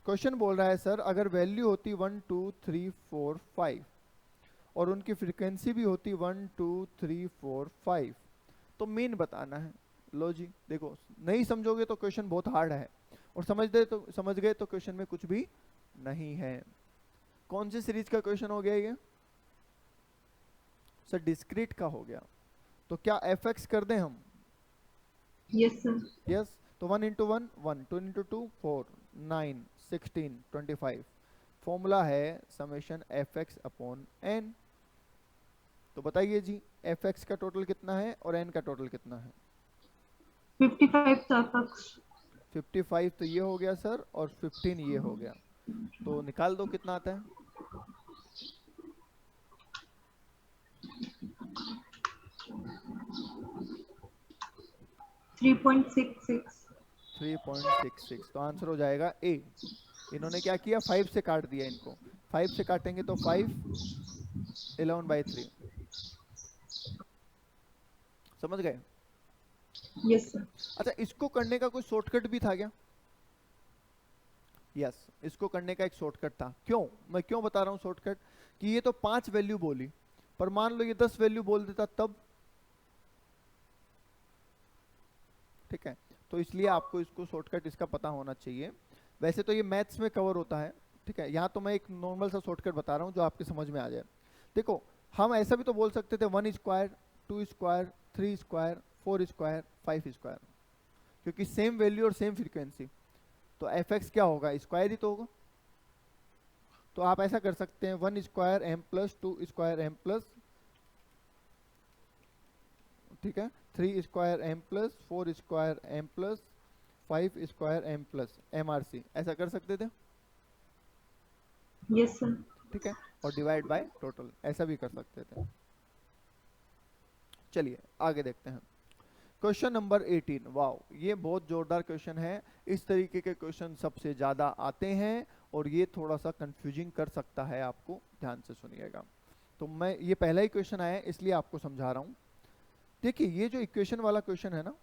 S1: क्वेश्चन बोल रहा है सर अगर वैल्यू होती 1 2 3 4 5 और उनकी फ्रीक्वेंसी भी होती 1 2 3 4 5, तो मीन बताना है। लो जी देखो, नहीं समझोगे तो क्वेश्चन बहुत हार्ड है, और समझ गए तो क्वेश्चन में कुछ भी नहीं है। कौन सी सीरीज का क्वेश्चन हो गया ये? सर डिस्क्रीट का हो गया, तो क्या fx कर दें हम?
S2: Yes sir.
S1: यस, तो 1 इंटू 1 1, 2 इंटू 2 4, 9 16 25। फॉर्मूला है समेशन fx अपॉन n। तो बताइए जी fx का टोटल कितना है और n का टोटल कितना है?
S2: 55 था पक्ष।
S1: 55 तो ये हो गया सर, और 15 ये हो गया, तो निकाल दो कितना आता है।
S2: 3.66।
S1: 3.66, तो आंसर हो जाएगा ए। इन्होंने क्या किया 5 से काट दिया इनको, 5 से काटेंगे तो 5 11/3। समझ गए?
S2: Yes sir.
S1: अच्छा, इसको करने का कोई शॉर्टकट भी था क्या? यस, इसको करने का एक शॉर्टकट था। क्यों? मैं क्यों बता रहा हूँ शॉर्टकट? कि ये तो 5 वैल्यू बोली, पर मान लो ये 10 वैल्यू बोल देता तब। ठीक है, तो इसलिए आपको इसको शॉर्टकट इसका पता होना चाहिए। वैसे तो ये मैथ्स में कवर होता है, ठीक है, यहाँ तो मैं एक नॉर्मल सा शॉर्टकट बता रहा हूँ जो आपके समझ में आ जाए। देखो, हम ऐसा भी तो बोल सकते थे 1 square, 2 square, 3 square, 4 square, 5 square, क्योंकि सेम वैल्यू और सेम फ्रीक्वेंसी, तो एफ एक्स क्या होगा? स्क्वायर ही तो होगा। तो आप ऐसा कर सकते हैं 1 square m plus 2 square m plus, ठीक है, 3 square m plus 4 square m plus 5 square m plus MRC, ऐसा कर सकते थे।
S2: Yes sir.
S1: ठीक है, और डिवाइड बाय टोटल, ऐसा भी कर सकते थे। चलिए आगे देखते हैं। Question number 18। वाओ, ये बहुत जोरदार क्वेश्चन है। इस तरीके के क्वेश्चन सबसे ज्यादा आते हैं और ये थोड़ा सा कंफ्यूजिंग कर सकता है आपको, ध्यान से सुनिएगा। तो मैं, ये पहला ही क्वेश्चन आया है इसलिए आपको समझा रहा हूं। देखिए, ये जो इक्वेशन वाला क्वेश्चन है ना,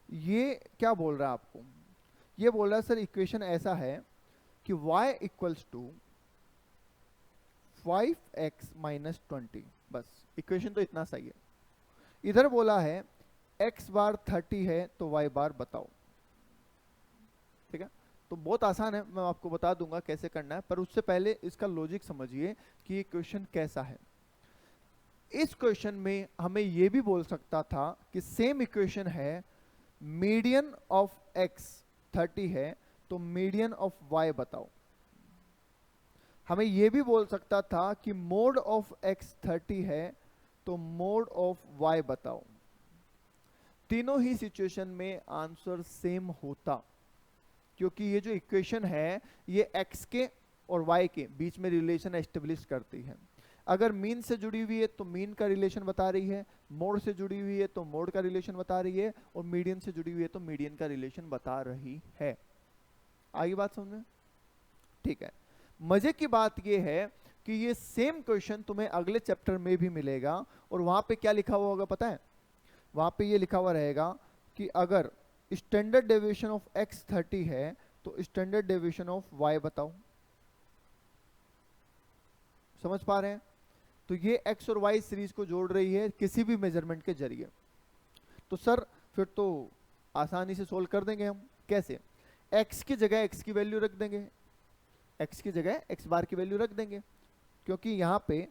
S1: ये क्या बोल रहा है आपको? ये बोल रहा है सर इक्वेशन ऐसा है कि y equals to 5x minus 20। बस इक्वेशन तो इतना सही है। इधर बोला है x बार 30 है तो y बार बताओ। ठीक है, तो बहुत आसान है, मैं आपको बता दूंगा कैसे करना है, पर उससे पहले इसका लॉजिक समझिए कि ये क्वेश्चन कैसा है। इस क्वेश्चन में हमें ये भी बोल सकता था कि सेम इक्वेशन है, मीडियन ऑफ x 30 है तो मीडियन ऑफ y बताओ। हमें ये भी बोल सकता था कि मोड ऑफ x 30 है तो मोड ऑफ y बताओ। तीनों ही सिचुएशन में आंसर सेम होता, क्योंकि ये जो इक्वेशन है ये x के और y के बीच में रिलेशन एस्टेब्लिश करती है। अगर मीन से जुड़ी हुई है तो मीन का रिलेशन बता रही है, मोड से जुड़ी हुई है तो मोड का रिलेशन बता रही है, और मीडियन से जुड़ी हुई है तो मीडियन का रिलेशन बता रही है। आगे बात समझ में? ठीक है, मजे की बात ये है कि ये सेम क्वेश्चन तुम्हें अगले चैप्टर में भी मिलेगा, और वहां पे क्या लिखा हुआ होगा पता है? वहां पे ये लिखा हुआ रहेगा कि अगर स्टैंडर्ड डेविएशन ऑफ x 30 है तो स्टैंडर्ड डेविएशन ऑफ y बताओ। समझ पा रहे हैं? तो ये x और y सीरीज को जोड़ रही है किसी भी मेजरमेंट के जरिए। तो सर फिर तो आसानी से सोल्व कर देंगे हम। कैसे? x की जगह x की वैल्यू रख देंगे, x की जगह x बार की वैल्यू रख देंगे, क्योंकि यहाँ पे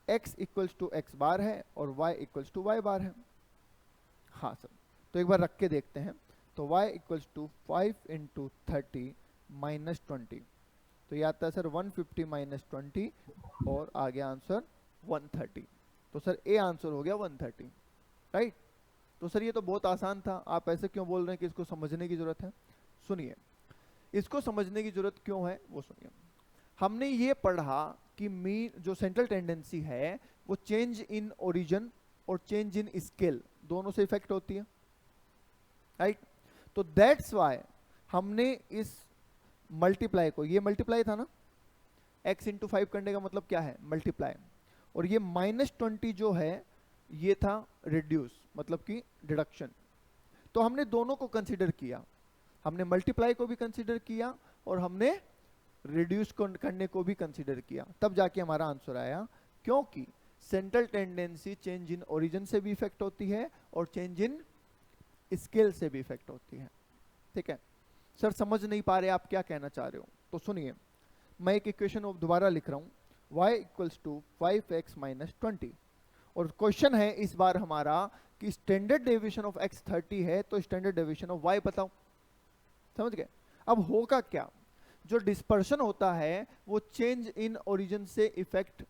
S1: x इक्वल्स टू x बार है और y इक्वल्स टू y बार है। हाँ सर, तो एक बार रख के देखते हैं। तो y equals to 5 into 30 minus 20, तो ये आता है सर 150 माइनस 20, और आ गया आंसर 130। तो सर ए आंसर हो गया 130, राइट? तो सर ये तो बहुत आसान था, आप ऐसे क्यों बोल रहे हैं कि इसको समझने की जरूरत है? सुनिए, इसको समझने की जरूरत क्यों है वो सुनिए। हमने ये पढ़ा कि मीन जो सेंट्रल टेंडेंसी है वो चेंज इन ओरिजिन और चेंज इन स्केल दोनों से इफेक्ट होती है, राइट? तो दैट्स वाई हमने इस मल्टीप्लाई को, ये मल्टीप्लाई था ना, x इंटू 5 करने का मतलब क्या है? मल्टीप्लाई। और ये माइनस 20 जो है ये था रिड्यूस, मतलब कि डिडक्शन। तो हमने दोनों को कंसीडर किया, हमने मल्टीप्लाई को भी कंसीडर किया और हमने रिड्यूस करने को भी कंसीडर किया, तब जाके हमारा आंसर आया। क्योंकि central tendency change in origin से भी इफेक्ट होती है और चेंज इन स्केल से भी इफेक्ट होती है। ठीक है सर, समझ नहीं पा रहे आप क्या कहना चाह रहे हो? तो सुनिए, मैं एक इक्वेशन दोबारा लिख रहा हूँ, y equals to 5x minus 20, और क्वेश्चन है इस बार हमारा कि स्टैंडर्ड डेविएशन ऑफ x 30 है तो स्टैंडर्ड डेविएशन ऑफ y बताओ। समझ गए? अब होगा क्या, जो डिस्पर्शन होता है वो चेंज इन ओरिजिन से इफेक्ट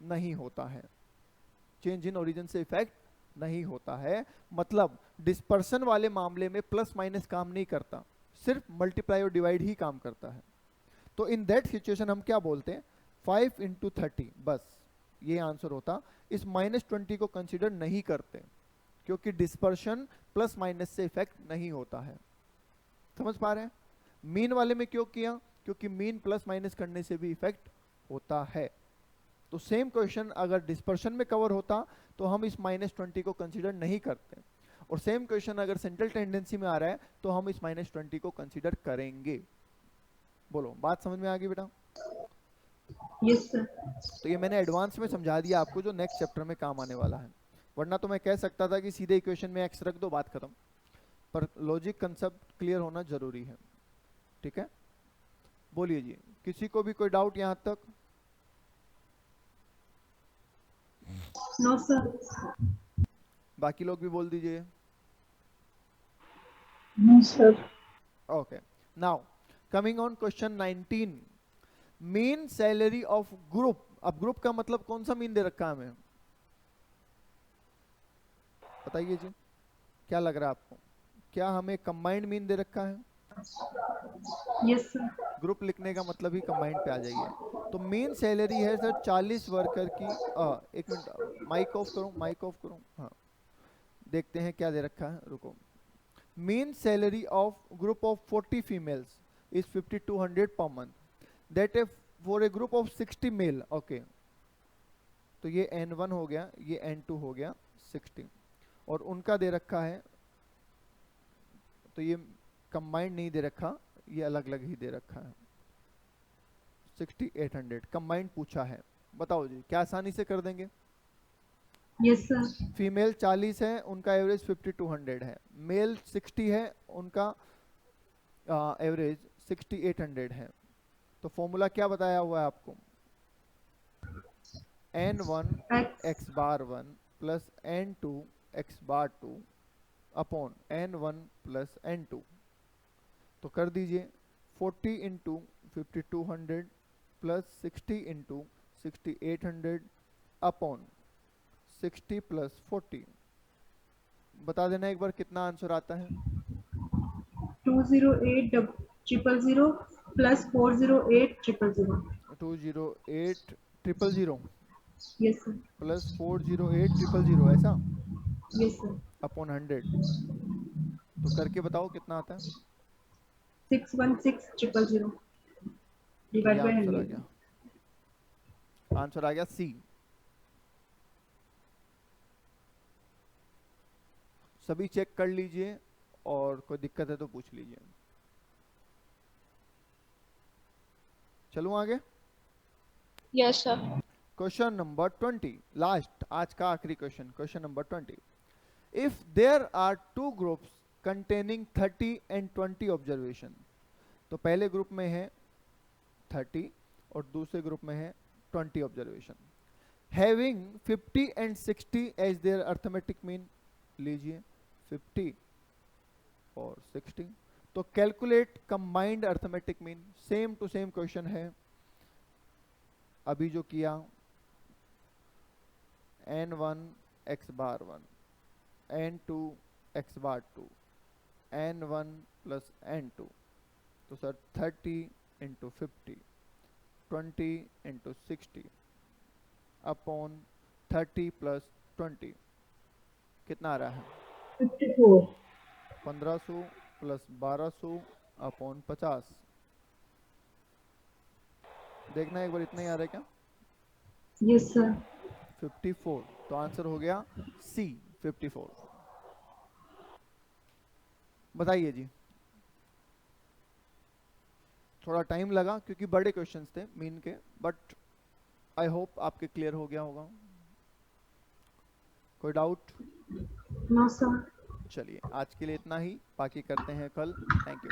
S1: नहीं होता है, चेंज इन ओरिजिन से इफेक्ट नहीं होता है। मतलब डिस्पर्शन वाले मामले में प्लस माइनस काम नहीं करता, सिर्फ मल्टीप्लाई और डिवाइड ही काम करता है। तो इन दैट सिचुएशन हम क्या बोलते हैं? 5 इंटू 30, बस ये आंसर होता। इस माइनस 20 को कंसीडर नहीं करते क्योंकि डिस्पर्शन प्लस माइनस से इफेक्ट नहीं होता है। समझ पा रहे हैं? मीन वाले में क्यों किया? क्योंकि मीन प्लस माइनस करने से भी इफेक्ट होता है। तो सेम क्वेश्चन अगर डिस्पर्शन में कवर होता तो हम इस -20 को कंसीडर नहीं करते, और सेम क्वेश्चन अगर सेंट्रल टेंडेंसी में आ रहा है तो हम इस -20 को कंसीडर करेंगे। बोलो, बात समझ में आ गई बेटा?
S2: Yes sir.
S1: तो ये मैंने एडवांस में समझा दिया आपको, जो नेक्स्ट चैप्टर में काम आने वाला है। वरना तो मैं कह सकता था कि सीधे इक्वेशन में एक्स रख दो, बात खत्म, पर लॉजिक कंसेप्ट क्लियर होना जरूरी है। ठीक है, बोलिए जी, किसी को भी कोई डाउट यहाँ तक?
S2: No sir.
S1: बाकी लोग भी बोल दीजिए।
S3: No sir.
S1: Okay, now coming on question 19, mean salary of group. अब ग्रुप का मतलब कौन सा मीन दे रखा है हमें, बताइए जी, क्या लग रहा है आपको? क्या हमें कंबाइंड मीन दे रखा है?
S2: Yes sir.
S1: ग्रुप लिखने का मतलब ही कंबाइंड पे आ जाइए। तो मेन सैलरी है सर 40 वर्कर की। एक मिनट, माइक ऑफ करूं, माइक ऑफ करूं, हाँ, देखते हैं क्या दे रखा है, रुको। Mean salary of group of 40 females is 5200 per month, that is for a group of 60 male. Okay, तो ये N1 हो गया, ये N2 हो गया 60, और उनका दे रखा है, तो ये कंबाइंड नहीं दे रखा, ये अलग अलग ही दे रखा है। 6800 कंबाइंड पूछा है, बताओ जी, क्या आसानी से कर देंगे?
S2: Yes sir.
S1: फीमेल 40 है, उनका एवरेज 5200 है, मेल 60 है, उनका एवरेज 6800 है। तो फॉर्मूला क्या बताया हुआ है आपको? N1 x bar 1 plus N2 x bar 2 upon N1 plus N2। तो कर दीजिए 40 into 5200 plus 60 into 6800 upon 60 plus 40। बता देना एक बार कितना आंसर आता है।
S2: 208,000 प्लस 408,000।
S1: 208,000
S2: yes sir.
S1: प्लस 408,000 ऐसा
S2: यस सर।
S1: अपॉन 100। तो करके बताओ कितना आता है।
S2: 616,000
S1: तो ये
S2: डिवाइड बाय
S1: आंसर आ
S2: 100।
S1: गया, आंसर आ गया सी। सभी चेक कर लीजिए, और कोई दिक्कत है तो पूछ लीजिए। चलूं आगे?
S4: Yes, sir.
S1: Question number 20, last, आज का आखिरी question, question number 20। If there are two groups containing 30 and 20 observation, तो पहले ग्रुप में है 30 और दूसरे ग्रुप में है 20 observation, having 50 and 60 as their arithmetic mean. लीजिए 50 और 60, तो calculate combined arithmetic mean. Same to same question है अभी जो किया, N1 x bar 1, N2 x bar 2, N1 plus N2। तो sir 30 into 50, 20 into 60 upon 30 plus 20, कितना आ रहा है?
S3: 54।
S1: 1500 प्लस 1200 अपॉन 50। देखना एक बार, इतना ही आ रहा है क्या?
S2: Yes sir.
S1: 54। तो आंसर हो गया सी, 54। बताइए जी, थोड़ा टाइम लगा क्योंकि बड़े क्वेश्चंस थे मीन के, बट आई होप आपके क्लियर हो गया होगा। कोई डाउट?
S2: No sir.
S1: चलिए आज के लिए इतना ही, बाकी करते हैं कल। Thank you.